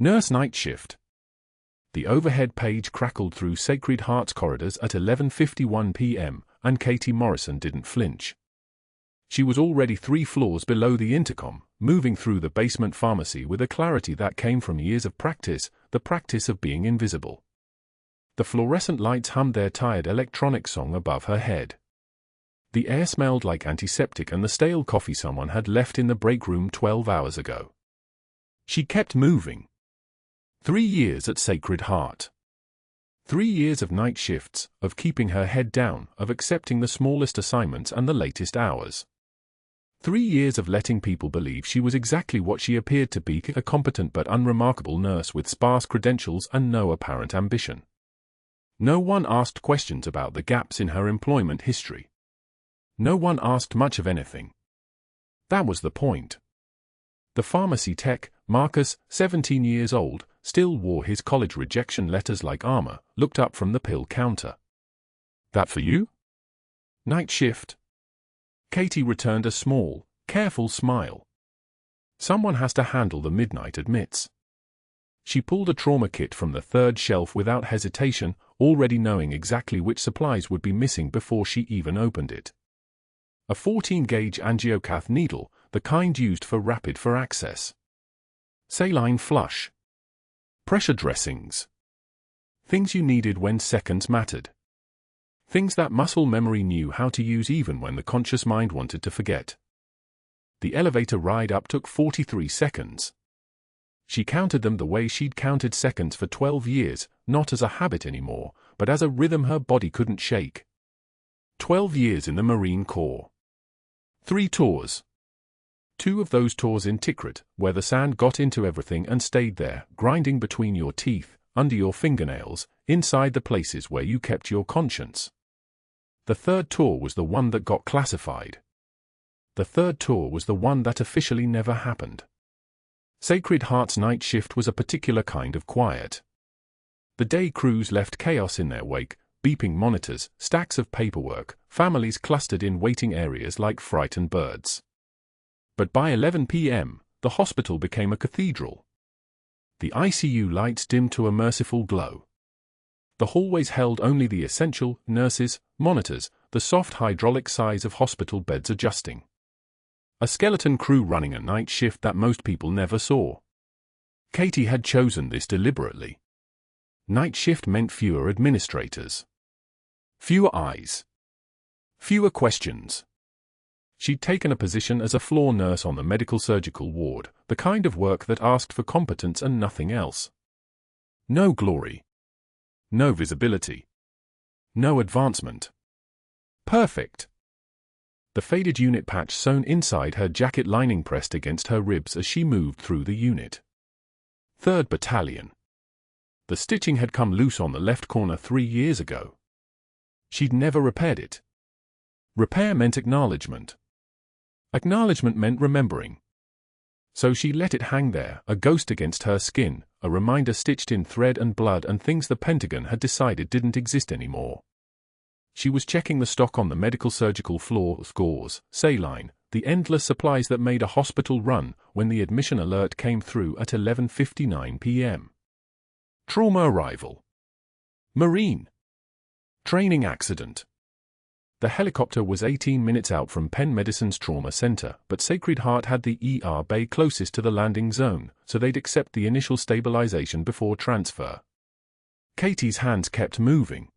Nurse night shift. The overhead page crackled through Sacred Heart's corridors at 11:51 p.m., and Katie Morrison didn't flinch. She was already 3 floors below the intercom, moving through the basement pharmacy with a clarity that came from years of practice, the practice of being invisible. The fluorescent lights hummed their tired electronic song above her head. The air smelled like antiseptic and the stale coffee someone had left in the break room 12 hours ago. She kept moving. 3 years at Sacred Heart. 3 years of night shifts, of keeping her head down, of accepting the smallest assignments and the latest hours. 3 years of letting people believe she was exactly what she appeared to be, a competent but unremarkable nurse with sparse credentials and no apparent ambition. No one asked questions about the gaps in her employment history. No one asked much of anything. That was the point. The pharmacy tech, Marcus, 17 years old, still wore his college rejection letters like armor, looked up from the pill counter. "That for you?" "Night shift." Katie returned a small, careful smile. "Someone has to handle the midnight admits." She pulled a trauma kit from the 3rd shelf without hesitation, already knowing exactly which supplies would be missing before she even opened it. A 14-gauge angiocath needle, the kind used for rapid access. Saline flush. Pressure dressings. Things you needed when seconds mattered. Things that muscle memory knew how to use even when the conscious mind wanted to forget. The elevator ride up took 43 seconds. She counted them the way she'd counted seconds for 12 years, not as a habit anymore, but as a rhythm her body couldn't shake. 12 years in the Marine Corps. 3 tours. 2 of those tours in Tikrit, where the sand got into everything and stayed there, grinding between your teeth, under your fingernails, inside the places where you kept your conscience. The 3rd tour was the one that got classified. The 3rd tour was the one that officially never happened. Sacred Heart's night shift was a particular kind of quiet. The day crews left chaos in their wake, beeping monitors, stacks of paperwork, families clustered in waiting areas like frightened birds. But by 11 p.m., the hospital became a cathedral. The ICU lights dimmed to a merciful glow. The hallways held only the essential, nurses, monitors, the soft hydraulic sighs of hospital beds adjusting. A skeleton crew running a night shift that most people never saw. Katie had chosen this deliberately. Night shift meant fewer administrators. Fewer eyes. Fewer questions. She'd taken a position as a floor nurse on the medical surgical ward, the kind of work that asked for competence and nothing else. No glory. No visibility. No advancement. Perfect. The faded unit patch sewn inside her jacket lining pressed against her ribs as she moved through the unit. 3rd Battalion. The stitching had come loose on the left corner 3 years ago. She'd never repaired it. Repair meant acknowledgement. Acknowledgement meant remembering. So she let it hang there, a ghost against her skin, a reminder stitched in thread and blood and things the Pentagon had decided didn't exist anymore. She was checking the stock on the medical surgical floor, gauze, saline, the endless supplies that made a hospital run, when the admission alert came through at 11:59 p.m. Trauma arrival. Marine. Training accident. The helicopter was 18 minutes out from Penn Medicine's trauma center, but Sacred Heart had the ER bay closest to the landing zone, so they'd accept the initial stabilization before transfer. Katie's hands kept moving.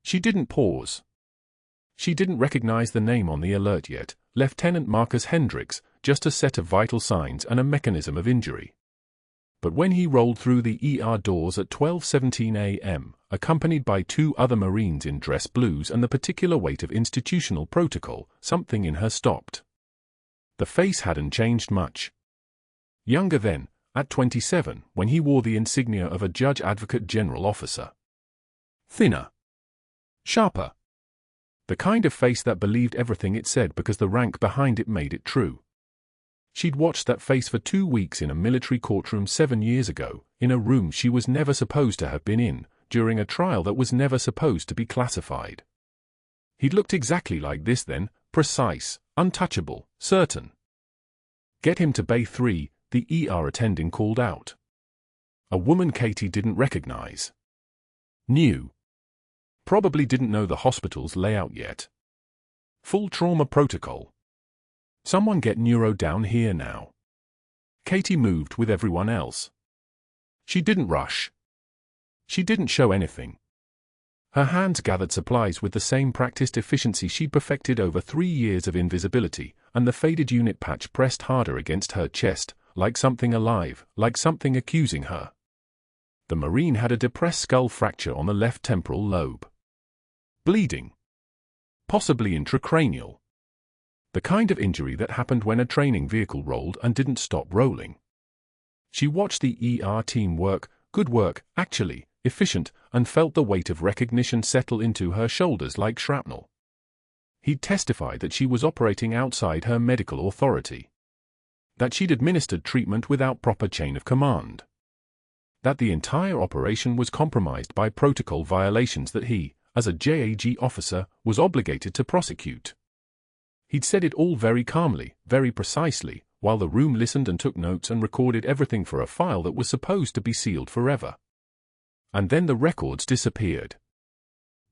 She didn't pause. She didn't recognize the name on the alert yet, Lieutenant Marcus Hendricks, just a set of vital signs and a mechanism of injury. But when he rolled through the ER doors at 12:17 a.m., accompanied by 2 other Marines in dress blues and the particular weight of institutional protocol, something in her stopped. The face hadn't changed much. Younger then, at 27, when he wore the insignia of a Judge Advocate General officer. Thinner. Sharper. The kind of face that believed everything it said because the rank behind it made it true. She'd watched that face for 2 weeks in a military courtroom 7 years ago, in a room she was never supposed to have been in, during a trial that was never supposed to be classified. He'd looked exactly like this then, precise, untouchable, certain. "Get him to Bay 3, the ER attending called out. A woman Katie didn't recognize. New. Probably didn't know the hospital's layout yet. Full trauma protocol. Someone get neuro down here now. Katie moved with everyone else. She didn't rush. She didn't show anything. Her hands gathered supplies with the same practiced efficiency she'd perfected over 3 years of invisibility, and the faded unit patch pressed harder against her chest, like something alive, like something accusing her. The Marine had a depressed skull fracture on the left temporal lobe. Bleeding. Possibly intracranial. The kind of injury that happened when a training vehicle rolled and didn't stop rolling. She watched the ER team work, good work, actually, efficient, and felt the weight of recognition settle into her shoulders like shrapnel. He'd testified that she was operating outside her medical authority. That she'd administered treatment without proper chain of command. That the entire operation was compromised by protocol violations that he, as a JAG officer, was obligated to prosecute. He'd said it all very calmly, very precisely, while the room listened and took notes and recorded everything for a file that was supposed to be sealed forever. And then the records disappeared.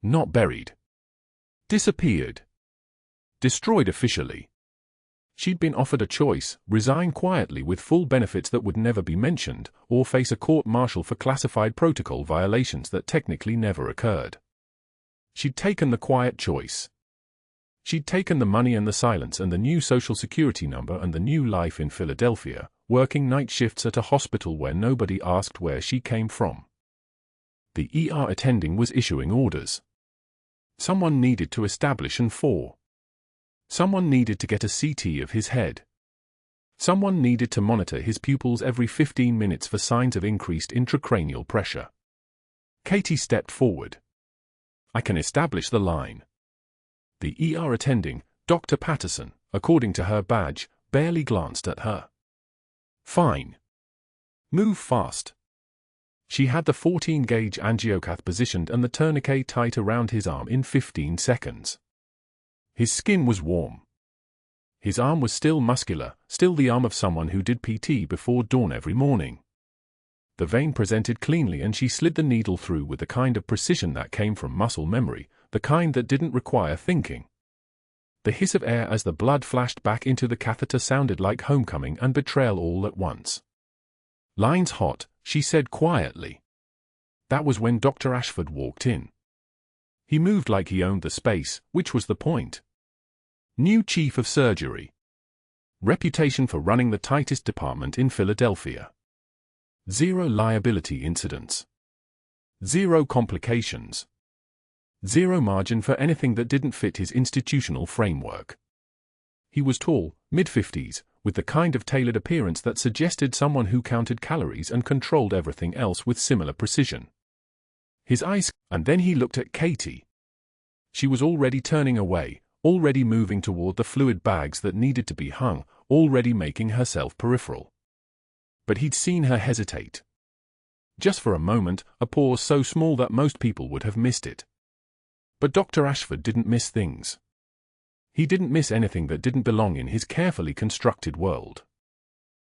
Not buried. Disappeared. Destroyed officially. She'd been offered a choice: resign quietly with full benefits that would never be mentioned, or face a court-martial for classified protocol violations that technically never occurred. She'd taken the quiet choice. She'd taken the money and the silence and the new social security number and the new life in Philadelphia, working night shifts at a hospital where nobody asked where she came from. The ER attending was issuing orders. Someone needed to establish an 4. Someone needed to get a CT of his head. Someone needed to monitor his pupils every 15 minutes for signs of increased intracranial pressure. Katie stepped forward. I can establish the line. The ER attending, Dr. Patterson, according to her badge, barely glanced at her. Fine. Move fast. She had the 14-gauge angiocath positioned and the tourniquet tight around his arm in 15 seconds. His skin was warm. His arm was still muscular, still the arm of someone who did PT before dawn every morning. The vein presented cleanly and she slid the needle through with the kind of precision that came from muscle memory, the kind that didn't require thinking. The hiss of air as the blood flashed back into the catheter sounded like homecoming and betrayal all at once. Line's hot, she said quietly. That was when Dr. Ashford walked in. He moved like he owned the space, which was the point. New chief of surgery. Reputation for running the tightest department in Philadelphia. 0 liability incidents. 0 complications. 0 margin for anything that didn't fit his institutional framework. He was tall, mid-50s, with the kind of tailored appearance that suggested someone who counted calories and controlled everything else with similar precision. His eyes, and then he looked at Katie. She was already turning away, already moving toward the fluid bags that needed to be hung, already making herself peripheral. But he'd seen her hesitate. Just for a moment, a pause so small that most people would have missed it. But Dr. Ashford didn't miss things. He didn't miss anything that didn't belong in his carefully constructed world.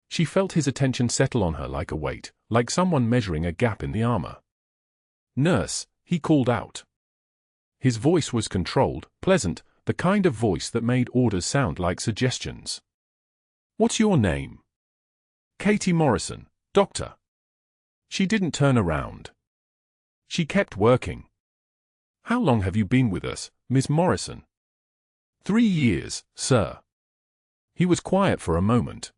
She felt his attention settle on her like a weight, like someone measuring a gap in the armor. "Nurse," he called out. His voice was controlled, pleasant, the kind of voice that made orders sound like suggestions. "What's your name?" "Katie Morrison, doctor." She didn't turn around. She kept working. "How long have you been with us, Miss Morrison?" 3 years, sir." He was quiet for a moment.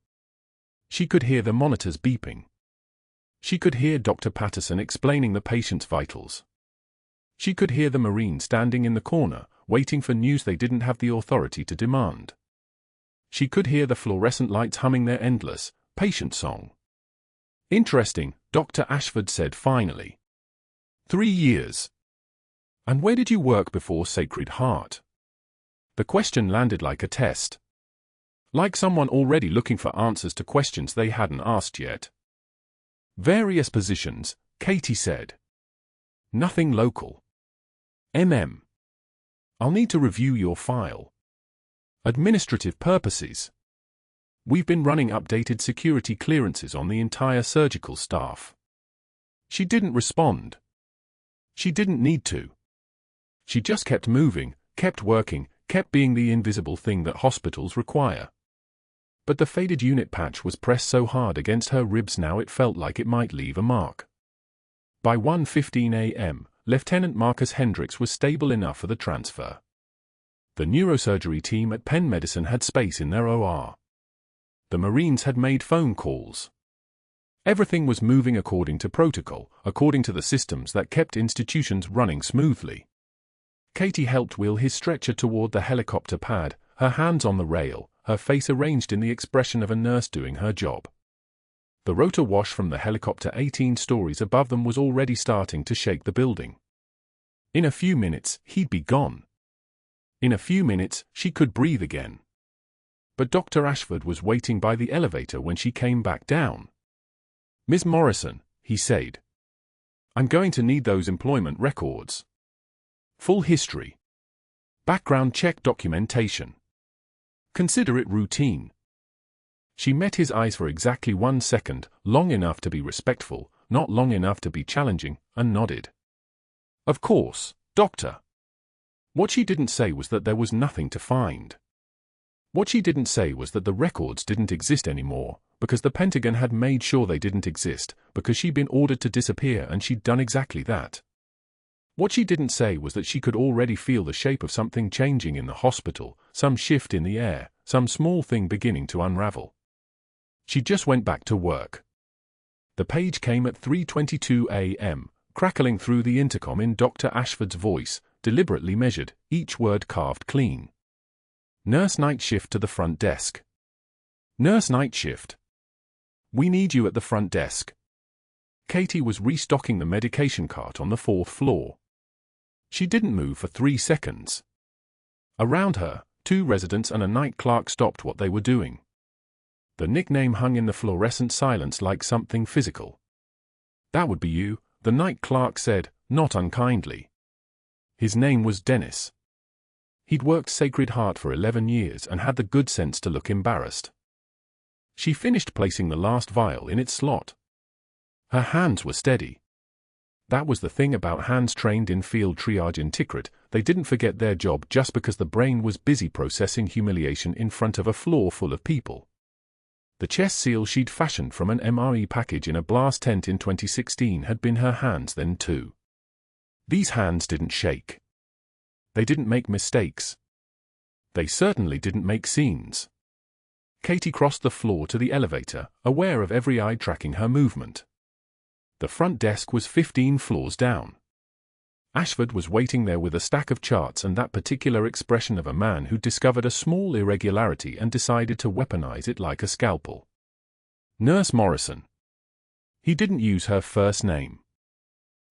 She could hear the monitors beeping. She could hear Dr. Patterson explaining the patient's vitals. She could hear the Marine standing in the corner, waiting for news they didn't have the authority to demand. She could hear the fluorescent lights humming their endless, patient song. "Interesting," Dr. Ashford said finally. 3 years. "And where did you work before Sacred Heart?" The question landed like a test. Like someone already looking for answers to questions they hadn't asked yet. "Various positions," Katie said. "Nothing local." "I'll need to review your file." "Administrative purposes. We've been running updated security clearances on the entire surgical staff." She didn't respond. She didn't need to. She just kept moving, kept working, kept being the invisible thing that hospitals require. But the faded unit patch was pressed so hard against her ribs now it felt like it might leave a mark. By 1:15 a.m., Lieutenant Marcus Hendricks was stable enough for the transfer. The neurosurgery team at Penn Medicine had space in their OR. The Marines had made phone calls. Everything was moving according to protocol, according to the systems that kept institutions running smoothly. Katie helped wheel his stretcher toward the helicopter pad, her hands on the rail, her face arranged in the expression of a nurse doing her job. The rotor wash from the helicopter 18 stories above them was already starting to shake the building. In a few minutes, he'd be gone. In a few minutes, she could breathe again. But Dr. Ashford was waiting by the elevator when she came back down. "Miss Morrison," he said. "I'm going to need those employment records. Full history. Background check documentation. Consider it routine." She met his eyes for exactly 1 second, long enough to be respectful, not long enough to be challenging, and nodded. "Of course, Doctor." What she didn't say was that there was nothing to find. What she didn't say was that the records didn't exist anymore, because the Pentagon had made sure they didn't exist, because she'd been ordered to disappear and she'd done exactly that. What she didn't say was that she could already feel the shape of something changing in the hospital, some shift in the air, some small thing beginning to unravel. She just went back to work. The page came at 3:22 a.m., crackling through the intercom in Dr. Ashford's voice, deliberately measured, each word carved clean. "Nurse night shift to the front desk. Nurse night shift. We need you at the front desk." Katie was restocking the medication cart on the 4th floor. She didn't move for 3 seconds. Around her, 2 residents and a night clerk stopped what they were doing. The nickname hung in the fluorescent silence like something physical. "That would be you," the night clerk said, not unkindly. His name was Dennis. He'd worked Sacred Heart for 11 years and had the good sense to look embarrassed. She finished placing the last vial in its slot. Her hands were steady. That was the thing about hands trained in field triage in Tikrit, they didn't forget their job just because the brain was busy processing humiliation in front of a floor full of people. The chest seal she'd fashioned from an MRE package in a blast tent in 2016 had been her hands then too. These hands didn't shake. They didn't make mistakes. They certainly didn't make scenes. Katie crossed the floor to the elevator, aware of every eye tracking her movement. The front desk was 15 floors down. Ashford was waiting there with a stack of charts and that particular expression of a man who discovered a small irregularity and decided to weaponize it like a scalpel. Nurse Morrison. He didn't use her first name.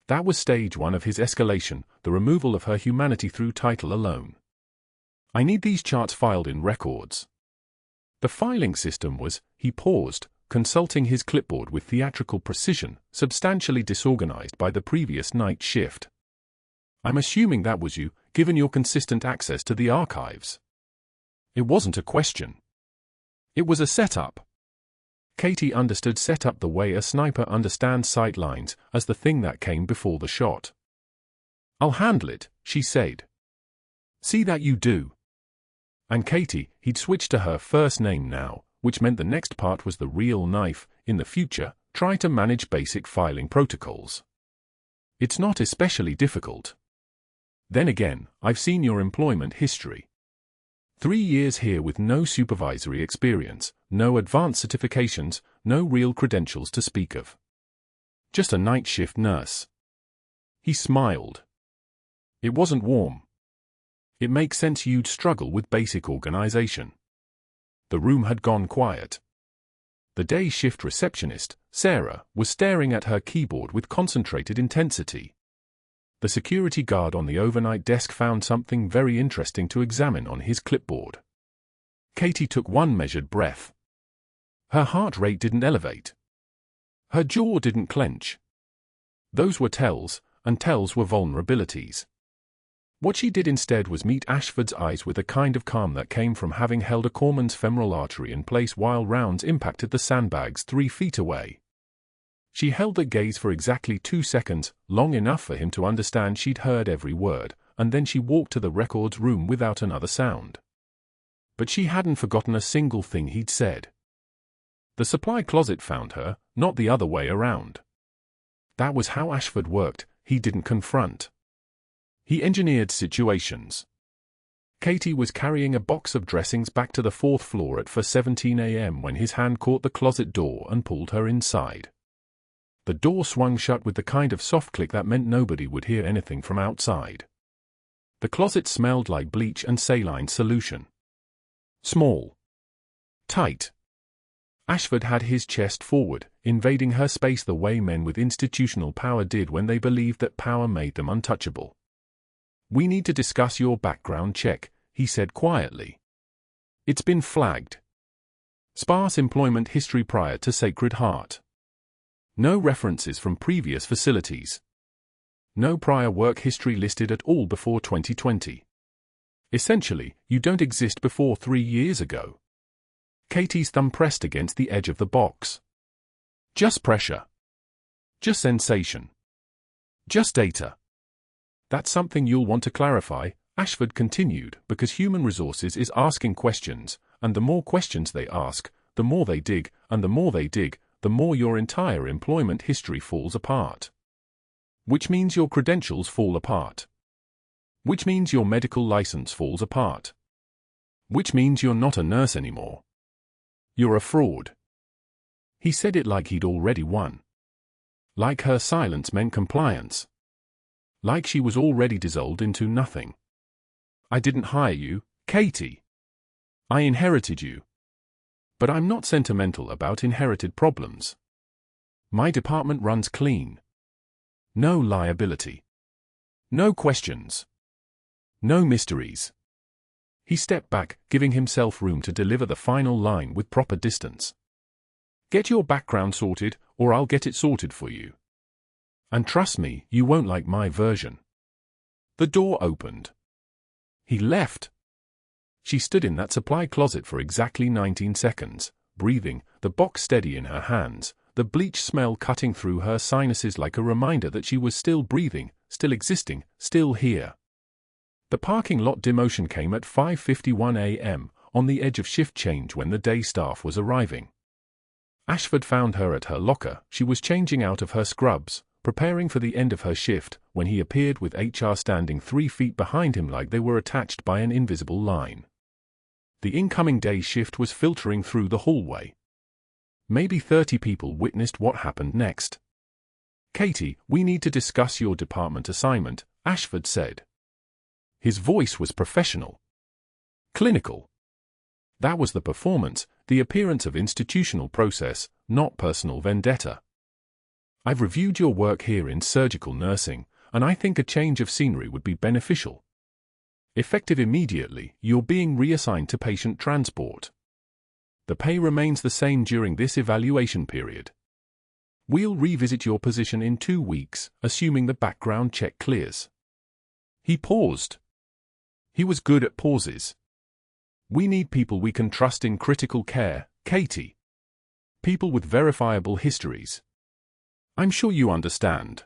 That was stage 1 of his escalation, the removal of her humanity through title alone. "I need these charts filed in records." The filing system was, he paused, consulting his clipboard with theatrical precision, substantially disorganized by the previous night shift. "I'm assuming that was you, given your consistent access to the archives." It wasn't a question. It was a setup. Katie understood setup the way a sniper understands sight lines, as the thing that came before the shot. "I'll handle it," she said. "See that you do." And Katie, he'd switched to her first name now, which meant the next part was the real knife. In the future, try to manage basic filing protocols. It's not especially difficult. Then again, I've seen your employment history. 3 years here with no supervisory experience, no advanced certifications, no real credentials to speak of. Just a night shift nurse. He smiled. It wasn't warm. It makes sense you'd struggle with basic organization. The room had gone quiet. The day shift receptionist, Sarah, was staring at her keyboard with concentrated intensity. The security guard on the overnight desk found something very interesting to examine on his clipboard. Katie took one measured breath. Her heart rate didn't elevate. Her jaw didn't clench. Those were tells, and tells were vulnerabilities. What she did instead was meet Ashford's eyes with a kind of calm that came from having held a corpsman's femoral artery in place while rounds impacted the sandbags 3 feet away. She held that gaze for exactly 2 seconds, long enough for him to understand she'd heard every word, and then she walked to the records room without another sound. But she hadn't forgotten a single thing he'd said. The supply closet found her, not the other way around. That was how Ashford worked. He didn't confront. He engineered situations. Katie was carrying a box of dressings back to the 4th floor at 4:17 a.m. when his hand caught the closet door and pulled her inside. The door swung shut with the kind of soft click that meant nobody would hear anything from outside. The closet smelled like bleach and saline solution. Small. Tight. Ashford had his chest forward, invading her space the way men with institutional power did when they believed that power made them untouchable. "We need to discuss your background check," he said quietly. "It's been flagged. Sparse employment history prior to Sacred Heart. No references from previous facilities. No prior work history listed at all before 2020. Essentially, you don't exist before 3 years ago." Katie's thumb pressed against the edge of the box. "Just pressure. Just sensation. Just data. That's something you'll want to clarify," Ashford continued, "because human resources is asking questions, and the more questions they ask, the more they dig, and the more they dig, the more your entire employment history falls apart. Which means your credentials fall apart. Which means your medical license falls apart. Which means you're not a nurse anymore. You're a fraud." He said it like he'd already won. Like her silence meant compliance. Like she was already dissolved into nothing. "I didn't hire you, Katie. I inherited you. But I'm not sentimental about inherited problems. My department runs clean. No liability. No questions. No mysteries." He stepped back, giving himself room to deliver the final line with proper distance. "Get your background sorted, or I'll get it sorted for you. And trust me, you won't like my version." The door opened. He left. She stood in that supply closet for exactly 19 seconds, breathing, the box steady in her hands, the bleach smell cutting through her sinuses like a reminder that she was still breathing, still existing, still here. The parking lot demotion came at 5:51 a.m., on the edge of shift change when the day staff was arriving. Ashford found her at her locker. She was changing out of her scrubs, preparing for the end of her shift, when he appeared with HR standing 3 feet behind him like they were attached by an invisible line. The incoming day shift was filtering through the hallway. Maybe 30 people witnessed what happened next. "Katie, we need to discuss your department assignment," Ashford said. His voice was professional. Clinical. That was the performance, the appearance of institutional process, not personal vendetta. "I've reviewed your work here in surgical nursing, and I think a change of scenery would be beneficial. Effective immediately, you're being reassigned to patient transport. The pay remains the same during this evaluation period. We'll revisit your position in 2 weeks, assuming the background check clears." He paused. He was good at pauses. "We need people we can trust in critical care, Katie. People with verifiable histories. I'm sure you understand."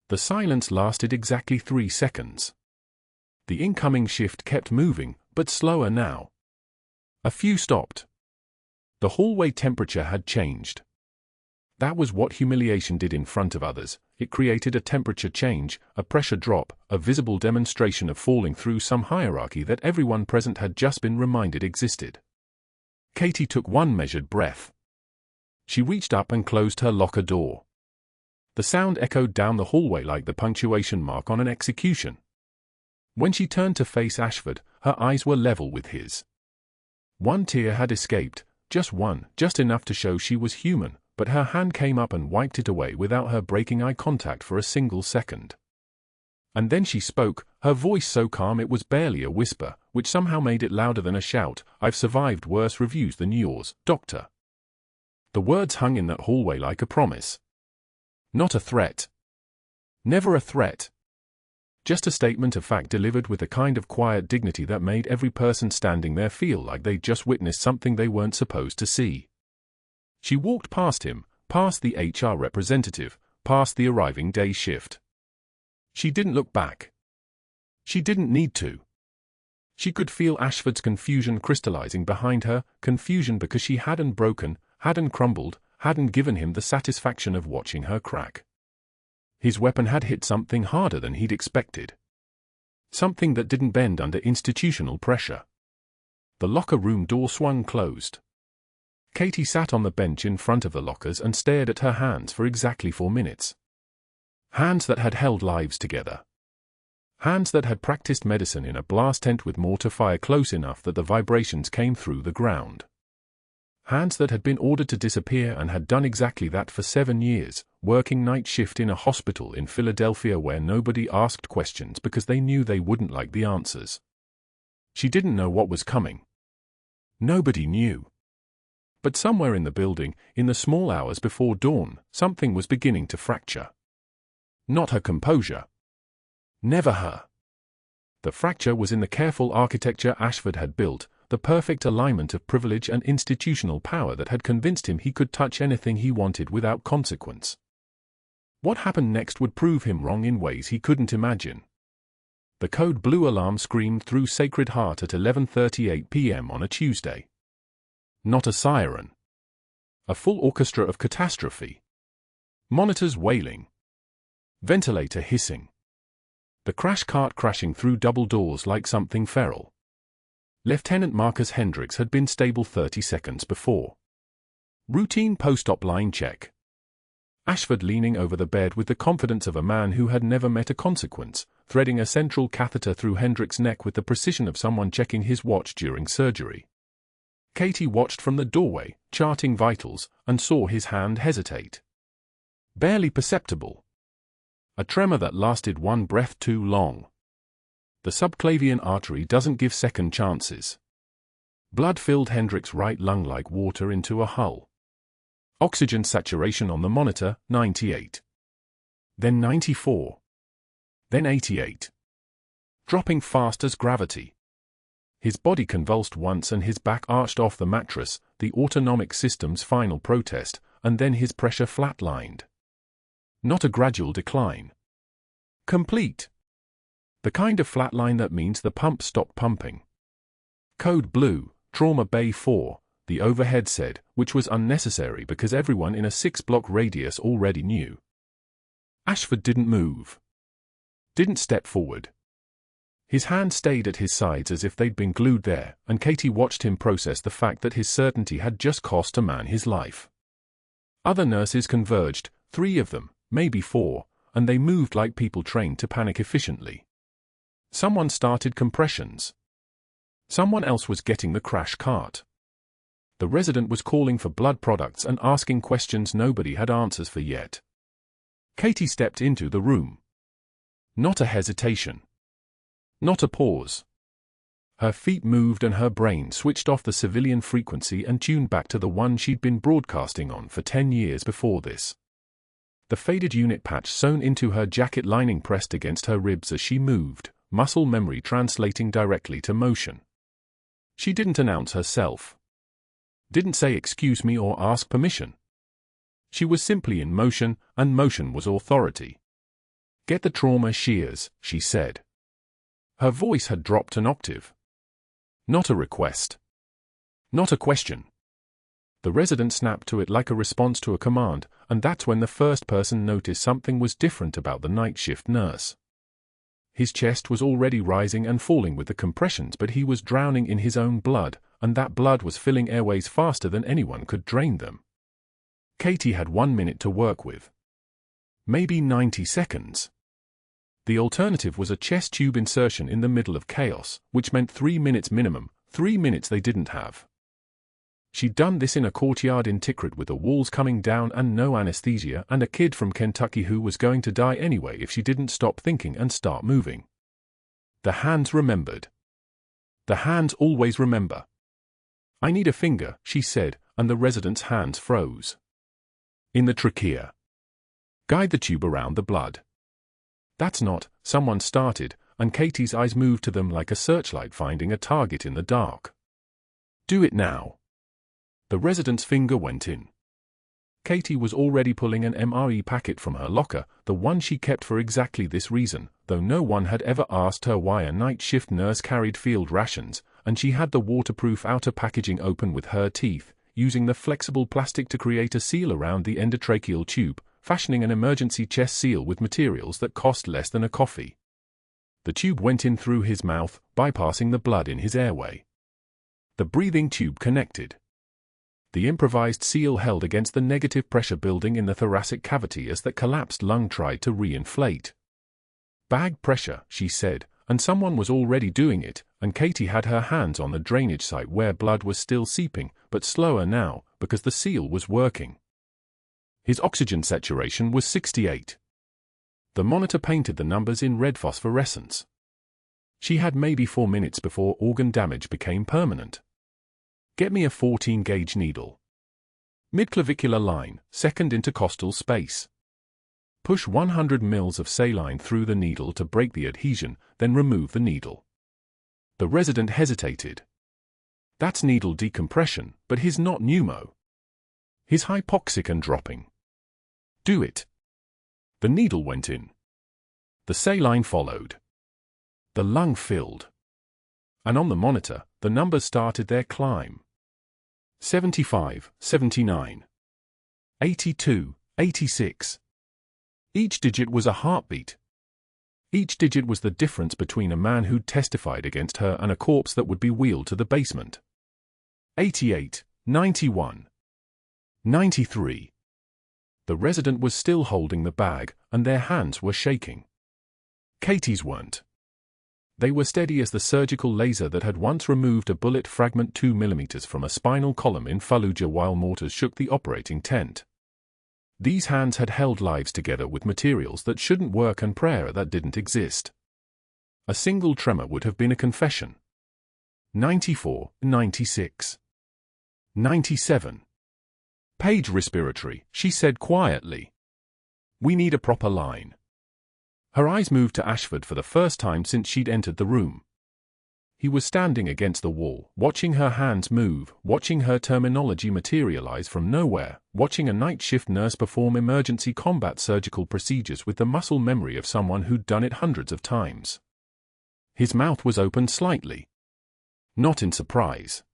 The silence lasted exactly 3 seconds. The incoming shift kept moving, but slower now. A few stopped. The hallway temperature had changed. That was what humiliation did in front of others. It created a temperature change, a pressure drop, a visible demonstration of falling through some hierarchy that everyone present had just been reminded existed. Katie took one measured breath. She reached up and closed her locker door. The sound echoed down the hallway like the punctuation mark on an execution. When she turned to face Ashford, her eyes were level with his. One tear had escaped, just one, just enough to show she was human, but her hand came up and wiped it away without her breaking eye contact for a single second. And then she spoke, her voice so calm it was barely a whisper, which somehow made it louder than a shout. "I've survived worse reviews than yours, doctor." The words hung in that hallway like a promise. Not a threat. Never a threat. Just a statement of fact delivered with a kind of quiet dignity that made every person standing there feel like they'd just witnessed something they weren't supposed to see. She walked past him, past the HR representative, past the arriving day shift. She didn't look back. She didn't need to. She could feel Ashford's confusion crystallizing behind her, confusion because she hadn't broken, hadn't crumbled, hadn't given him the satisfaction of watching her crack. His weapon had hit something harder than he'd expected. Something that didn't bend under institutional pressure. The locker room door swung closed. Katie sat on the bench in front of the lockers and stared at her hands for exactly 4 minutes. Hands that had held lives together. Hands that had practiced medicine in a blast tent with mortar fire close enough that the vibrations came through the ground. Hands that had been ordered to disappear and had done exactly that for 7 years, working night shift in a hospital in Philadelphia where nobody asked questions because they knew they wouldn't like the answers. She didn't know what was coming. Nobody knew. But somewhere in the building, in the small hours before dawn, something was beginning to fracture. Not her composure. Never her. The fracture was in the careful architecture Ashford had built, the perfect alignment of privilege and institutional power that had convinced him he could touch anything he wanted without consequence. What happened next would prove him wrong in ways he couldn't imagine. The code blue alarm screamed through Sacred Heart at 11:38 p.m. on a Tuesday. Not a siren. A full orchestra of catastrophe. Monitors wailing. Ventilator hissing. The crash cart crashing through double doors like something feral. Lieutenant Marcus Hendricks had been stable 30 seconds before. Routine post-op line check. Ashford leaning over the bed with the confidence of a man who had never met a consequence, threading a central catheter through Hendricks' neck with the precision of someone checking his watch during surgery. Katie watched from the doorway, charting vitals, and saw his hand hesitate. Barely perceptible. A tremor that lasted one breath too long. The subclavian artery doesn't give second chances. Blood filled Hendricks' right lung like water into a hull. Oxygen saturation on the monitor, 98. Then 94. Then 88. Dropping fast as gravity. His body convulsed once and his back arched off the mattress, the autonomic system's final protest, and then his pressure flatlined. Not a gradual decline. Complete. The kind of flatline that means the pump stopped pumping. Code blue, Trauma Bay 4, the overhead said, which was unnecessary because everyone in a 6-block radius already knew. Ashford didn't move. Didn't step forward. His hands stayed at his sides as if they'd been glued there, and Katie watched him process the fact that his certainty had just cost a man his life. Other nurses converged, 3 of them, maybe 4, and they moved like people trained to panic efficiently. Someone started compressions. Someone else was getting the crash cart. The resident was calling for blood products and asking questions nobody had answers for yet. Katie stepped into the room. Not a hesitation. Not a pause. Her feet moved and her brain switched off the civilian frequency and tuned back to the one she'd been broadcasting on for 10 years before this. The faded unit patch sewn into her jacket lining pressed against her ribs as she moved, muscle memory translating directly to motion. She didn't announce herself. Didn't say excuse me or ask permission. She was simply in motion, and motion was authority. Get the trauma shears, she said. Her voice had dropped an octave. Not a request. Not a question. The resident snapped to it like a response to a command, and that's when the first person noticed something was different about the night shift nurse. His chest was already rising and falling with the compressions, but he was drowning in his own blood, and that blood was filling airways faster than anyone could drain them. Katie had 1 minute to work with. Maybe 90 seconds. The alternative was a chest tube insertion in the middle of chaos, which meant 3 minutes minimum, 3 minutes they didn't have. She'd done this in a courtyard in Tikrit with the walls coming down and no anesthesia and a kid from Kentucky who was going to die anyway if she didn't stop thinking and start moving. The hands remembered. The hands always remember. I need a finger, she said, and the resident's hands froze. In the trachea. Guide the tube around the blood. That's not, someone started, and Katie's eyes moved to them like a searchlight finding a target in the dark. Do it now. The resident's finger went in. Katie was already pulling an MRE packet from her locker, the one she kept for exactly this reason, though no one had ever asked her why a night shift nurse carried field rations, and she had the waterproof outer packaging open with her teeth, using the flexible plastic to create a seal around the endotracheal tube, fashioning an emergency chest seal with materials that cost less than a coffee. The tube went in through his mouth, bypassing the blood in his airway. The breathing tube connected. The improvised seal held against the negative pressure building in the thoracic cavity as that collapsed lung tried to re-inflate. Bag pressure, she said, and someone was already doing it, and Katie had her hands on the drainage site where blood was still seeping, but slower now, because the seal was working. His oxygen saturation was 68. The monitor painted the numbers in red phosphorescence. She had maybe 4 minutes before organ damage became permanent. Get me a 14-gauge needle. Midclavicular line, second intercostal space. Push 100 ml of saline through the needle to break the adhesion, then remove the needle. The resident hesitated. That's needle decompression, but he's not pneumo. He's hypoxic and dropping. Do it. The needle went in. The saline followed. The lung filled. And on the monitor, the numbers started their climb. 75, 79, 82, 86. Each digit was a heartbeat. Each digit was the difference between a man who'd testified against her and a corpse that would be wheeled to the basement. 88, 91, 93. The resident was still holding the bag, and their hands were shaking. Katie's weren't. They were steady as the surgical laser that had once removed a bullet fragment 2 mm from a spinal column in Fallujah while mortars shook the operating tent. These hands had held lives together with materials that shouldn't work and prayer that didn't exist. A single tremor would have been a confession. 94, 96, 97. Page respiratory, she said quietly. We need a proper line. Her eyes moved to Ashford for the first time since she'd entered the room. He was standing against the wall, watching her hands move, watching her terminology materialize from nowhere, watching a night shift nurse perform emergency combat surgical procedures with the muscle memory of someone who'd done it hundreds of times. His mouth was open slightly. Not in surprise.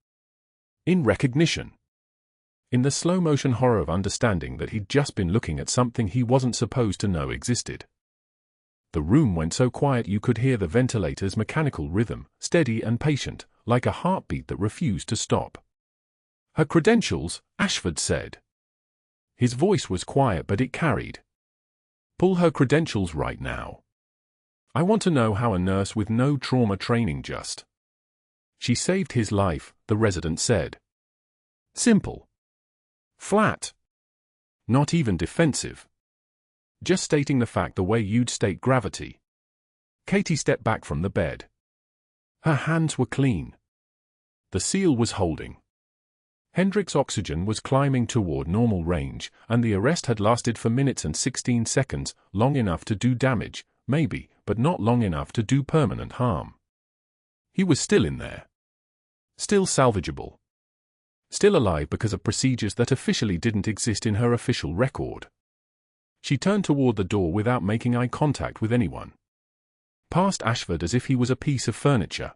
In recognition. In the slow-motion horror of understanding that he'd just been looking at something he wasn't supposed to know existed. The room went so quiet you could hear the ventilator's mechanical rhythm, steady and patient, like a heartbeat that refused to stop. Her credentials, Ashford said. His voice was quiet but it carried. Pull her credentials right now. I want to know how a nurse with no trauma training just. She saved his life, the resident said. Simple. Flat. Not even defensive. Just stating the fact the way you'd state gravity. Katie stepped back from the bed. Her hands were clean. The seal was holding. Hendrick's oxygen was climbing toward normal range, and the arrest had lasted for minutes and 16 seconds, long enough to do damage, maybe, but not long enough to do permanent harm. He was still in there. Still salvageable. Still alive because of procedures that officially didn't exist in her official record. She turned toward the door without making eye contact with anyone. Past Ashford as if he was a piece of furniture.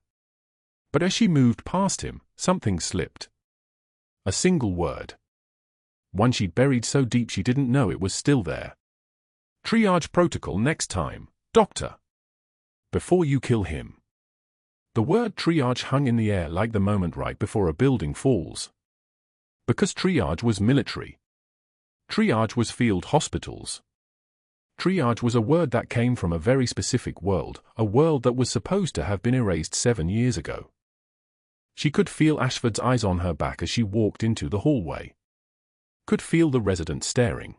But as she moved past him, something slipped. A single word. One she'd buried so deep she didn't know it was still there. Triage protocol next time, doctor. Before you kill him. The word triage hung in the air like the moment right before a building falls. Because triage was military. Triage was field hospitals. Triage was a word that came from a very specific world, a world that was supposed to have been erased 7 years ago. She could feel Ashford's eyes on her back as she walked into the hallway. Could feel the resident staring.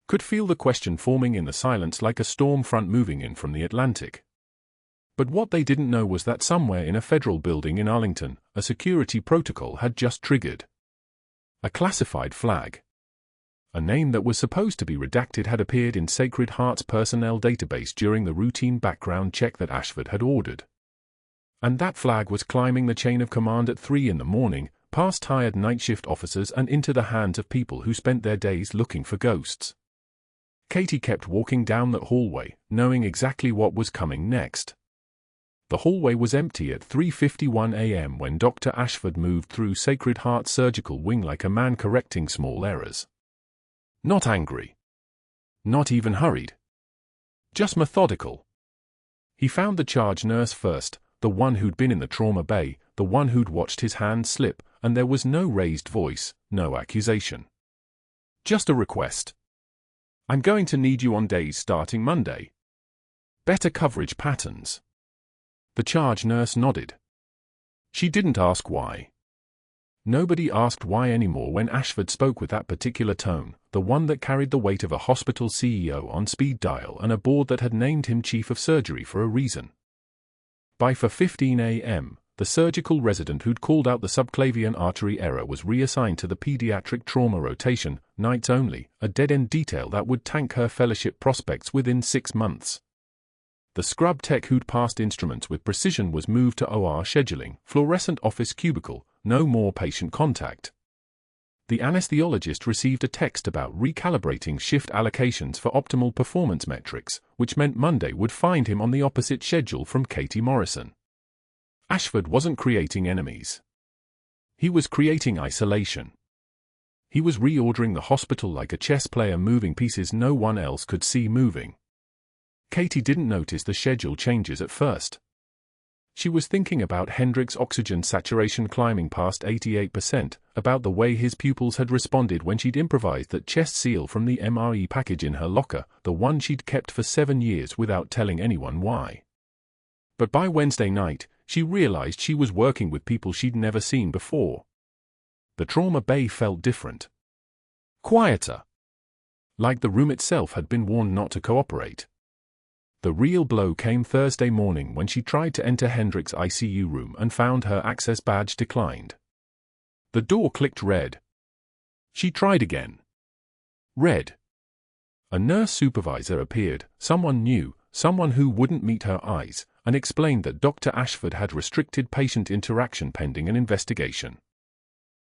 Could feel the question forming in the silence like a storm front moving in from the Atlantic. But what they didn't know was that somewhere in a federal building in Arlington, a security protocol had just triggered. A classified flag. A name that was supposed to be redacted had appeared in Sacred Heart's personnel database during the routine background check that Ashford had ordered. And that flag was climbing the chain of command at 3 in the morning, past tired night shift officers and into the hands of people who spent their days looking for ghosts. Katie kept walking down the hallway, knowing exactly what was coming next. The hallway was empty at 3:51 a.m. when Dr. Ashford moved through Sacred Heart's surgical wing like a man correcting small errors. Not angry. Not even hurried. Just methodical. He found the charge nurse first, the one who'd been in the trauma bay, the one who'd watched his hand slip, and there was no raised voice, no accusation. Just a request. I'm going to need you on days starting Monday. Better coverage patterns. The charge nurse nodded. She didn't ask why. Nobody asked why anymore when Ashford spoke with that particular tone, the one that carried the weight of a hospital CEO on speed dial and a board that had named him chief of surgery for a reason. By 4:15 a.m., the surgical resident who'd called out the subclavian artery error was reassigned to the pediatric trauma rotation, nights only, a dead-end detail that would tank her fellowship prospects within 6 months. The scrub tech who'd passed instruments with precision was moved to OR scheduling, fluorescent office cubicle, no more patient contact. The anesthesiologist received a text about recalibrating shift allocations for optimal performance metrics, which meant Monday would find him on the opposite schedule from Katie Morrison. Ashford wasn't creating enemies. He was creating isolation. He was reordering the hospital like a chess player moving pieces no one else could see moving. Katie didn't notice the schedule changes at first. She was thinking about Hendricks' oxygen saturation climbing past 88%, about the way his pupils had responded when she'd improvised that chest seal from the MRE package in her locker, the one she'd kept for 7 years without telling anyone why. But by Wednesday night, she realized she was working with people she'd never seen before. The trauma bay felt different. Quieter. Like the room itself had been warned not to cooperate. The real blow came Thursday morning when she tried to enter Hendricks' ICU room and found her access badge declined. The door clicked red. She tried again. Red. A nurse supervisor appeared, someone new, someone who wouldn't meet her eyes, and explained that Dr. Ashford had restricted patient interaction pending an investigation.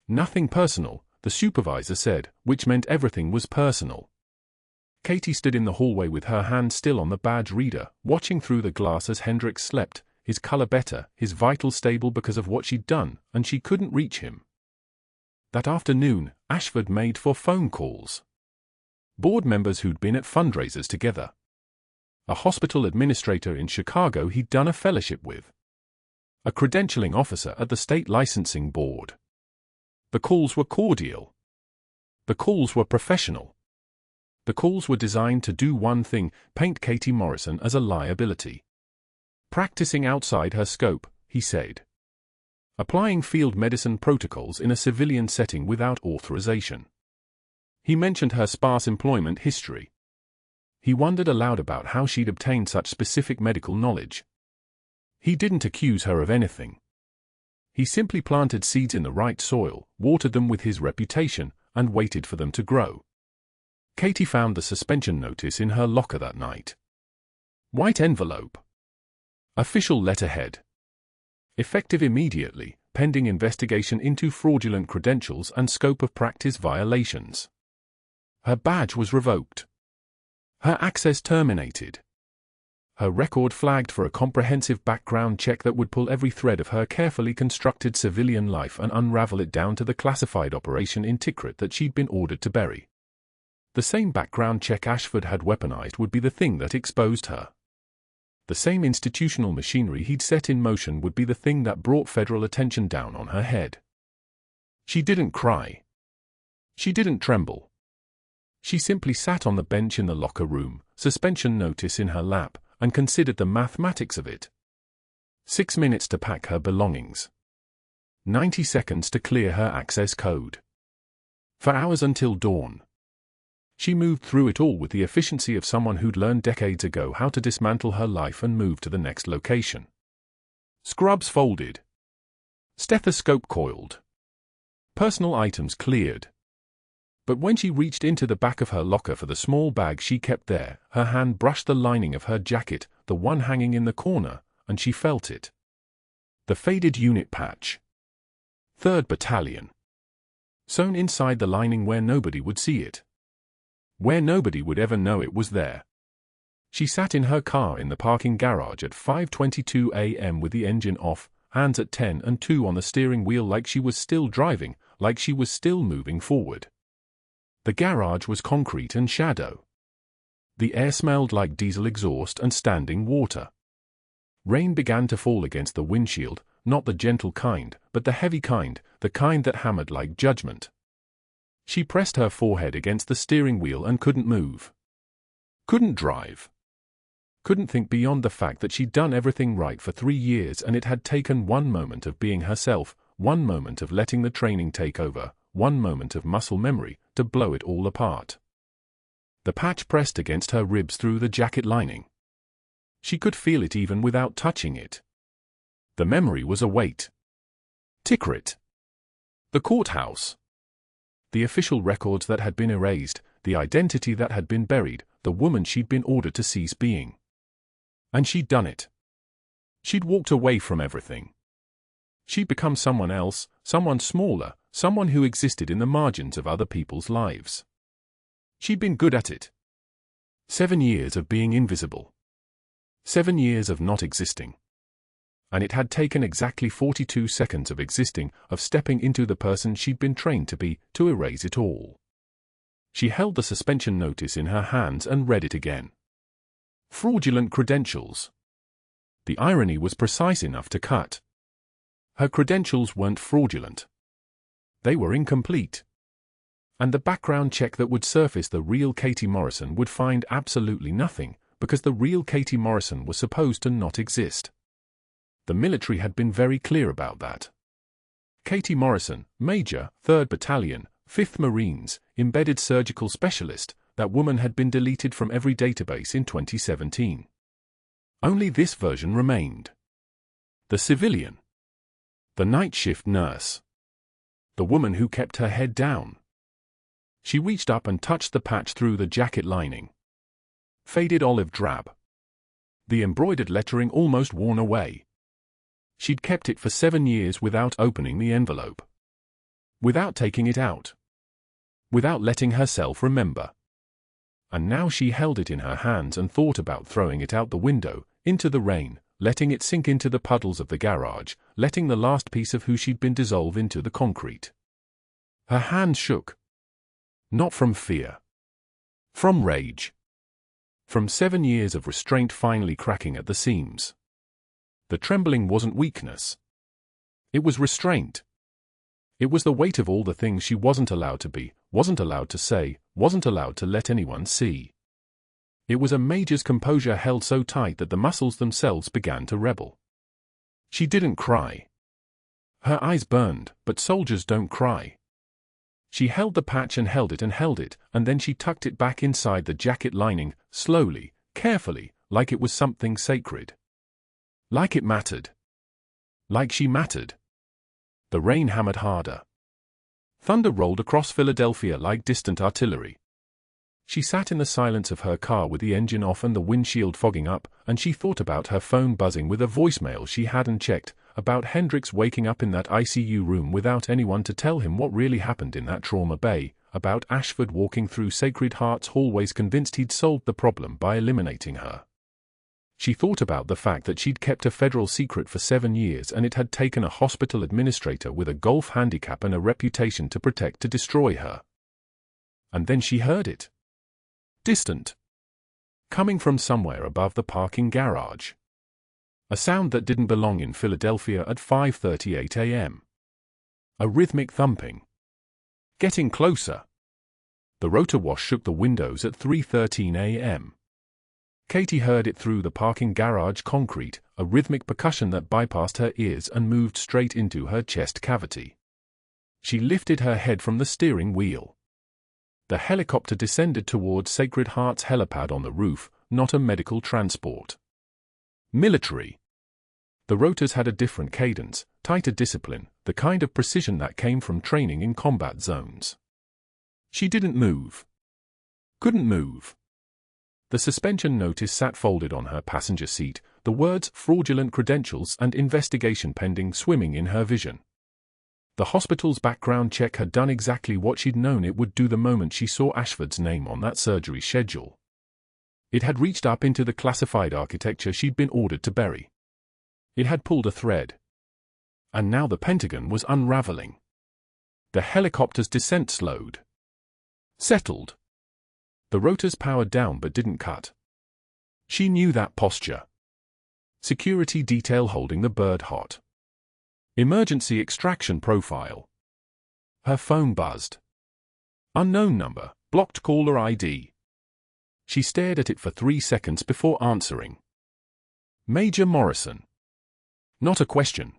Nothing personal, the supervisor said, which meant everything was personal. Katie stood in the hallway with her hand still on the badge reader, watching through the glass as Hendricks slept, his color better, his vitals stable because of what she'd done, and she couldn't reach him. That afternoon, Ashford made 4 phone calls. Board members who'd been at fundraisers together. A hospital administrator in Chicago he'd done a fellowship with. A credentialing officer at the state licensing board. The calls were cordial. The calls were professional. The calls were designed to do one thing, paint Katie Morrison as a liability. Practicing outside her scope, he said. Applying field medicine protocols in a civilian setting without authorization. He mentioned her sparse employment history. He wondered aloud about how she'd obtained such specific medical knowledge. He didn't accuse her of anything. He simply planted seeds in the right soil, watered them with his reputation, and waited for them to grow. Katie found the suspension notice in her locker that night. White envelope. Official letterhead. Effective immediately, pending investigation into fraudulent credentials and scope of practice violations. Her badge was revoked. Her access terminated. Her record flagged for a comprehensive background check that would pull every thread of her carefully constructed civilian life and unravel it down to the classified operation in Tikrit that she'd been ordered to bury. The same background check Ashford had weaponized would be the thing that exposed her. The same institutional machinery he'd set in motion would be the thing that brought federal attention down on her head. She didn't cry. She didn't tremble. She simply sat on the bench in the locker room, suspension notice in her lap, and considered the mathematics of it. 6 minutes to pack her belongings. 90 seconds to clear her access code. For hours until dawn. She moved through it all with the efficiency of someone who'd learned decades ago how to dismantle her life and move to the next location. Scrubs folded. Stethoscope coiled. Personal items cleared. But when she reached into the back of her locker for the small bag she kept there, her hand brushed the lining of her jacket, the one hanging in the corner, and she felt it. The faded unit patch. 3rd Battalion. Sewn inside the lining where nobody would see it. Where nobody would ever know it was there. She sat in her car in the parking garage at 5:22 a.m. with the engine off, hands at 10 and 2 on the steering wheel, like she was still driving, like she was still moving forward. The garage was concrete and shadow. The air smelled like diesel exhaust and standing water. Rain began to fall against the windshield, not the gentle kind, but the heavy kind, the kind that hammered like judgment. She pressed her forehead against the steering wheel and couldn't move. Couldn't drive. Couldn't think beyond the fact that she'd done everything right for 3 years, and it had taken one moment of being herself, one moment of letting the training take over, one moment of muscle memory, to blow it all apart. The patch pressed against her ribs through the jacket lining. She could feel it even without touching it. The memory was a weight. Tikrit. The courthouse. The official records that had been erased, the identity that had been buried, the woman she'd been ordered to cease being. And she'd done it. She'd walked away from everything. She'd become someone else, someone smaller, someone who existed in the margins of other people's lives. She'd been good at it. 7 years of being invisible. 7 years of not existing. And it had taken exactly 42 seconds of existing, of stepping into the person she'd been trained to be, to erase it all. She held the suspension notice in her hands and read it again. Fraudulent credentials. The irony was precise enough to cut. Her credentials weren't fraudulent. They were incomplete. And the background check that would surface the real Katie Morrison would find absolutely nothing, because the real Katie Morrison was supposed to not exist. The military had been very clear about that. Katie Morrison, Major, 3rd Battalion, 5th Marines, embedded surgical specialist, that woman had been deleted from every database in 2017. Only this version remained. The civilian. The night shift nurse. The woman who kept her head down. She reached up and touched the patch through the jacket lining. Faded olive drab. The embroidered lettering almost worn away. She'd kept it for 7 years without opening the envelope. Without taking it out. Without letting herself remember. And now she held it in her hands and thought about throwing it out the window, into the rain, letting it sink into the puddles of the garage, letting the last piece of who she'd been dissolve into the concrete. Her hands shook. Not from fear. From rage. From 7 years of restraint finally cracking at the seams. The trembling wasn't weakness. It was restraint. It was the weight of all the things she wasn't allowed to be, wasn't allowed to say, wasn't allowed to let anyone see. It was a major's composure held so tight that the muscles themselves began to rebel. She didn't cry. Her eyes burned, but soldiers don't cry. She held the patch and held it, and then she tucked it back inside the jacket lining, slowly, carefully, like it was something sacred. Like it mattered. Like she mattered. The rain hammered harder. Thunder rolled across Philadelphia like distant artillery. She sat in the silence of her car with the engine off and the windshield fogging up, and she thought about her phone buzzing with a voicemail she hadn't checked, about Hendrix waking up in that ICU room without anyone to tell him what really happened in that trauma bay, about Ashford walking through Sacred Heart's hallways convinced he'd solved the problem by eliminating her. She thought about the fact that she'd kept a federal secret for 7 years and it had taken a hospital administrator with a golf handicap and a reputation to protect to destroy her. And then she heard it. Distant. Coming from somewhere above the parking garage. A sound that didn't belong in Philadelphia at 5:38 a.m. A rhythmic thumping. Getting closer. The rotor wash shook the windows at 3:13 a.m. Katie heard it through the parking garage concrete, a rhythmic percussion that bypassed her ears and moved straight into her chest cavity. She lifted her head from the steering wheel. The helicopter descended towards Sacred Heart's helipad on the roof, not a medical transport. Military. The rotors had a different cadence, tighter discipline, the kind of precision that came from training in combat zones. She didn't move. Couldn't move. The suspension notice sat folded on her passenger seat, the words fraudulent credentials and investigation pending swimming in her vision. The hospital's background check had done exactly what she'd known it would do the moment she saw Ashford's name on that surgery schedule. It had reached up into the classified architecture she'd been ordered to bury. It had pulled a thread. And now the Pentagon was unraveling. The helicopter's descent slowed. Settled. The rotors powered down but didn't cut. She knew that posture. Security detail holding the bird hot. Emergency extraction profile. Her phone buzzed. Unknown number, blocked caller ID. She stared at it for 3 seconds before answering. Major Morrison. Not a question.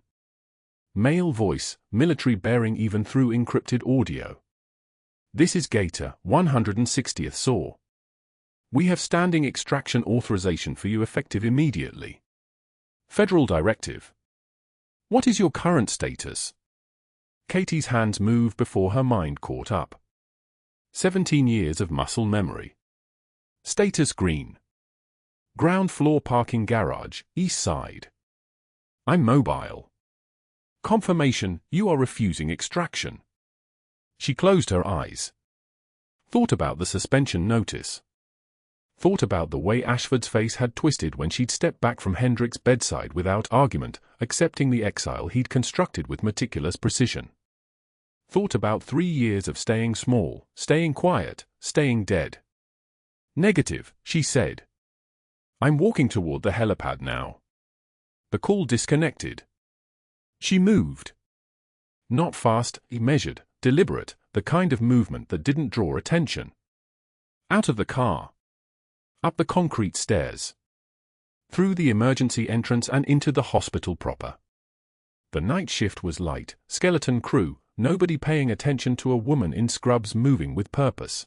Male voice, military bearing even through encrypted audio. This is Gator, 160th SAW. We have standing extraction authorization for you effective immediately. Federal directive. What is your current status? Katie's hands moved before her mind caught up. 17 years of muscle memory. Status green. Ground floor parking garage, east side. I'm mobile. Confirmation, you are refusing extraction. She closed her eyes. Thought about the suspension notice. Thought about the way Ashford's face had twisted when she'd stepped back from Hendricks' bedside without argument, accepting the exile he'd constructed with meticulous precision. Thought about 3 years of staying small, staying quiet, staying dead. Negative, she said. I'm walking toward the helipad now. The call disconnected. She moved. Not fast, measured, deliberate, the kind of movement that didn't draw attention. Out of the car. Up the concrete stairs. Through the emergency entrance and into the hospital proper. The night shift was light, skeleton crew, nobody paying attention to a woman in scrubs moving with purpose.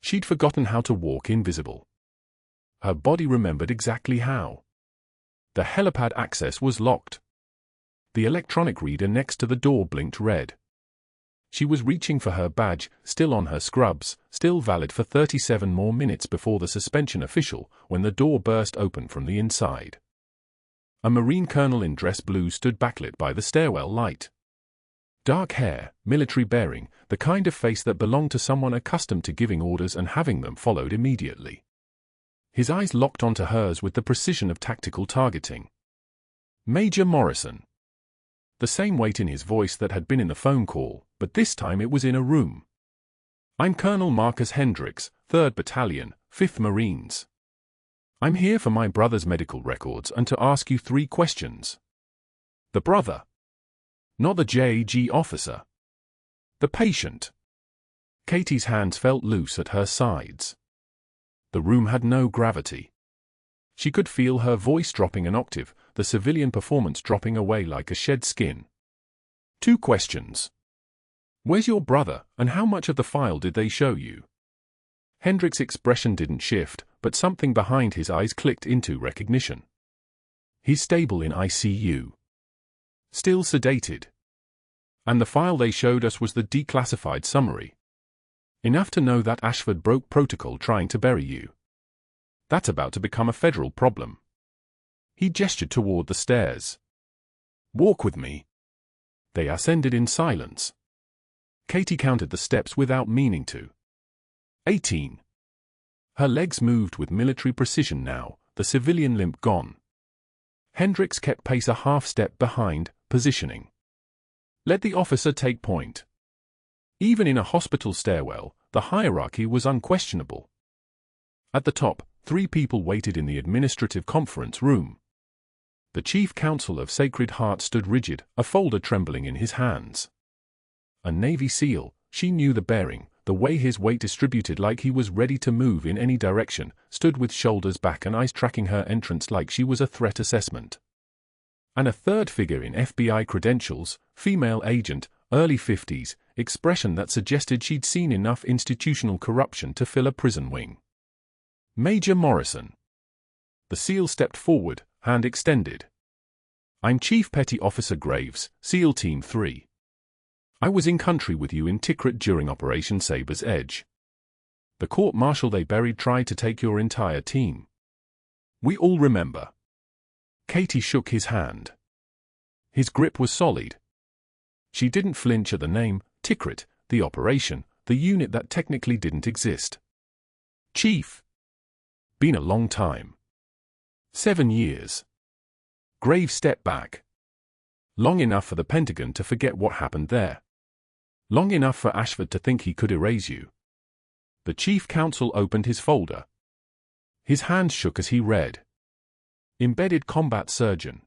She'd forgotten how to walk invisible. Her body remembered exactly how. The helipad access was locked. The electronic reader next to the door blinked red. She was reaching for her badge, still on her scrubs, still valid for 37 more minutes before the suspension official, when the door burst open from the inside. A Marine colonel in dress blue stood backlit by the stairwell light. Dark hair, military bearing, the kind of face that belonged to someone accustomed to giving orders and having them followed immediately. His eyes locked onto hers with the precision of tactical targeting. Major Morrison. The same weight in his voice that had been in the phone call, but this time it was in a room. I'm Colonel Marcus Hendricks, 3rd Battalion, 5th Marines. I'm here for my brother's medical records and to ask you 3 questions. The brother. Not the JG officer. The patient. Katie's hands felt loose at her sides. The room had no gravity. She could feel her voice dropping an octave, the civilian performance dropping away like a shed skin. 2 questions. Where's your brother, and how much of the file did they show you? Hendricks' expression didn't shift, but something behind his eyes clicked into recognition. He's stable in ICU. Still sedated. And the file they showed us was the declassified summary. Enough to know that Ashford broke protocol trying to bury you. That's about to become a federal problem. He gestured toward the stairs. Walk with me. They ascended in silence. Katie counted the steps without meaning to. 18. Her legs moved with military precision now, the civilian limp gone. Hendricks kept pace a half step behind, positioning. Let the officer take point. Even in a hospital stairwell, the hierarchy was unquestionable. At the top, 3 people waited in the administrative conference room. The chief counsel of Sacred Heart stood rigid, a folder trembling in his hands. A Navy SEAL, she knew the bearing, the way his weight distributed like he was ready to move in any direction, stood with shoulders back and eyes tracking her entrance like she was a threat assessment. And a third figure in FBI credentials, female agent, early 50s, expression that suggested she'd seen enough institutional corruption to fill a prison wing. Major Morrison. The SEAL stepped forward, hand extended. I'm Chief Petty Officer Graves, SEAL Team 3. I was in country with you in Tikrit during Operation Saber's Edge. The court-martial they buried tried to take your entire team. We all remember. Katie shook his hand. His grip was solid. She didn't flinch at the name, Tikrit, the operation, the unit that technically didn't exist. Chief. Been a long time. 7 years. Graves stepped back. Long enough for the Pentagon to forget what happened there. Long enough for Ashford to think he could erase you. The chief counsel opened his folder. His hands shook as he read. Embedded combat surgeon.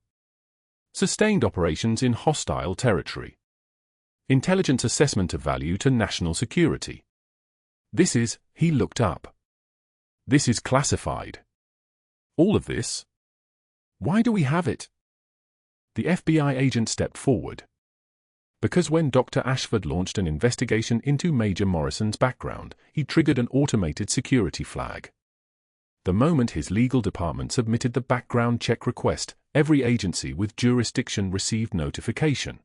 Sustained operations in hostile territory. Intelligence assessment of value to national security. This is, he looked up. This is classified. All of this? Why do we have it? The FBI agent stepped forward. Because when Dr. Ashford launched an investigation into Major Morrison's background, he triggered an automated security flag. The moment his legal department submitted the background check request, every agency with jurisdiction received notification.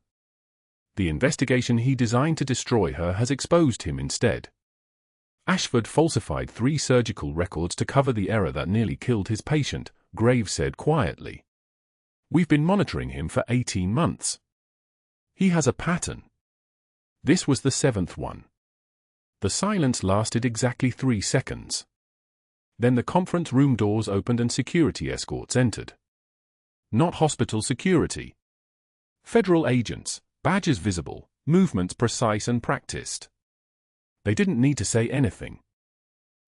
The investigation he designed to destroy her has exposed him instead. Ashford falsified 3 surgical records to cover the error that nearly killed his patient, Graves said quietly. We've been monitoring him for 18 months. He has a pattern. This was the 7th one. The silence lasted exactly 3 seconds. Then the conference room doors opened and security escorts entered. Not hospital security. Federal agents, badges visible, movements precise and practiced. They didn't need to say anything.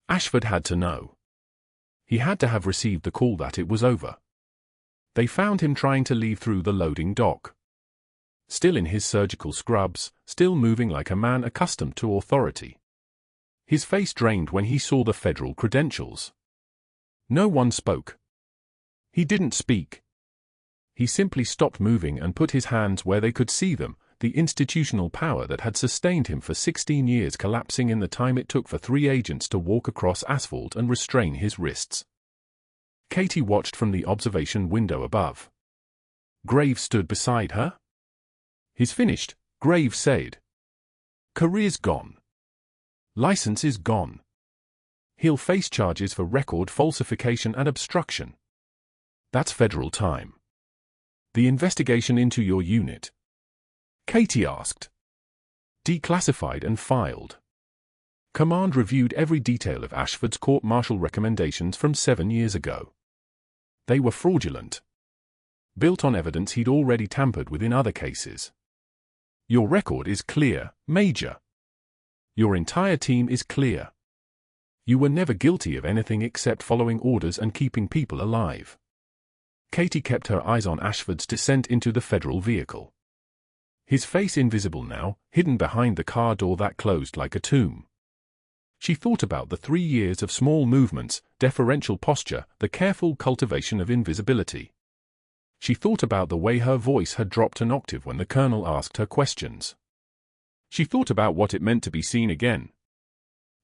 Ashford had to know. He had to have received the call that it was over. They found him trying to leave through the loading dock. Still in his surgical scrubs, still moving like a man accustomed to authority. His face drained when he saw the federal credentials. No one spoke. He didn't speak. He simply stopped moving and put his hands where they could see them, the institutional power that had sustained him for 16 years collapsing in the time it took for 3 agents to walk across asphalt and restrain his wrists. Katie watched from the observation window above. Graves stood beside her. He's finished, Graves said. Career's gone. License is gone. He'll face charges for record falsification and obstruction. That's federal time. The investigation into your unit. Katie asked. Declassified and filed. Command reviewed every detail of Ashford's court-martial recommendations from 7 years ago. They were fraudulent. Built on evidence he'd already tampered with in other cases. Your record is clear, Major. Your entire team is clear. You were never guilty of anything except following orders and keeping people alive. Katie kept her eyes on Ashford's descent into the federal vehicle. His face invisible now, hidden behind the car door that closed like a tomb. She thought about the 3 years of small movements, deferential posture, the careful cultivation of invisibility. She thought about the way her voice had dropped an octave when the colonel asked her questions. She thought about what it meant to be seen again.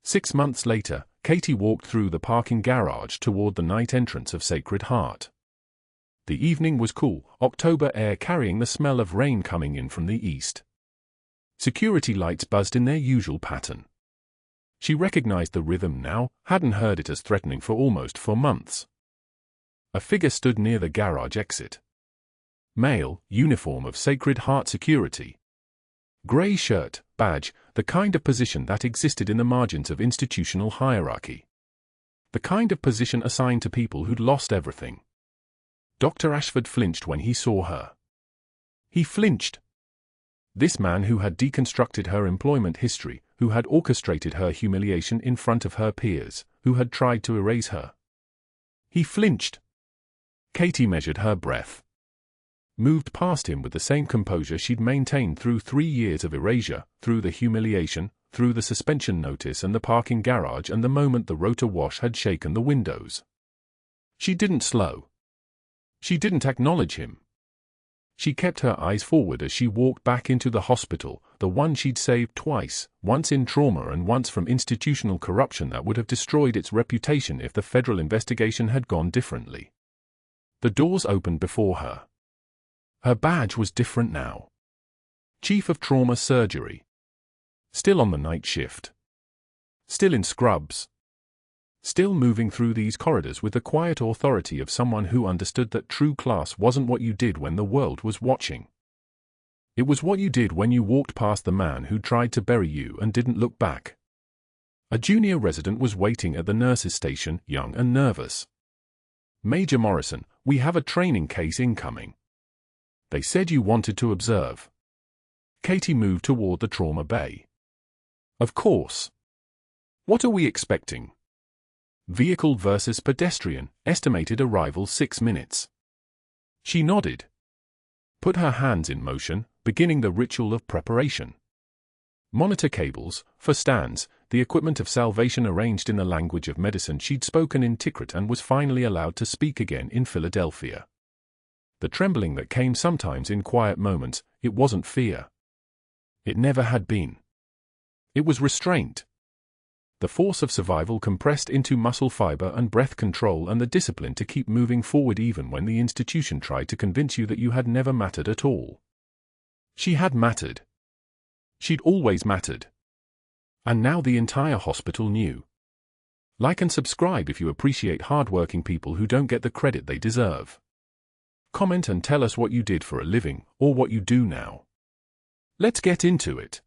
6 months later, Katie walked through the parking garage toward the night entrance of Sacred Heart. The evening was cool, October air carrying the smell of rain coming in from the east. Security lights buzzed in their usual pattern. She recognized the rhythm now, hadn't heard it as threatening for almost 4 months. A figure stood near the garage exit. Male, uniform of Sacred Heart security. Gray shirt, badge, the kind of position that existed in the margins of institutional hierarchy. The kind of position assigned to people who'd lost everything. Dr. Ashford flinched when he saw her. He flinched. This man who had deconstructed her employment history, who had orchestrated her humiliation in front of her peers, who had tried to erase her. He flinched. Katie measured her breath. Moved past him with the same composure she'd maintained through 3 years of erasure, through the humiliation, through the suspension notice and the parking garage and the moment the rotor wash had shaken the windows. She didn't slow. She didn't acknowledge him. She kept her eyes forward as she walked back into the hospital, the one she'd saved twice, once in trauma and once from institutional corruption that would have destroyed its reputation if the federal investigation had gone differently. The doors opened before her. Her badge was different now. Chief of Trauma Surgery. Still on the night shift. Still in scrubs. Still moving through these corridors with the quiet authority of someone who understood that true class wasn't what you did when the world was watching. It was what you did when you walked past the man who tried to bury you and didn't look back. A junior resident was waiting at the nurse's station, young and nervous. "Major Morrison, we have a training case incoming. They said you wanted to observe." Katie moved toward the trauma bay. "Of course. What are we expecting?" "Vehicle versus pedestrian, estimated arrival 6 minutes." She nodded. Put her hands in motion, beginning the ritual of preparation. Monitor cables, for stands, the equipment of salvation arranged in the language of medicine she'd spoken in Tikrit and was finally allowed to speak again in Philadelphia. The trembling that came sometimes in quiet moments, it wasn't fear. It never had been. It was restraint. The force of survival compressed into muscle fiber and breath control and the discipline to keep moving forward even when the institution tried to convince you that you had never mattered at all. She had mattered. She'd always mattered. And now the entire hospital knew. Like and subscribe if you appreciate hard-working people who don't get the credit they deserve. Comment and tell us what you did for a living, or what you do now. Let's get into it.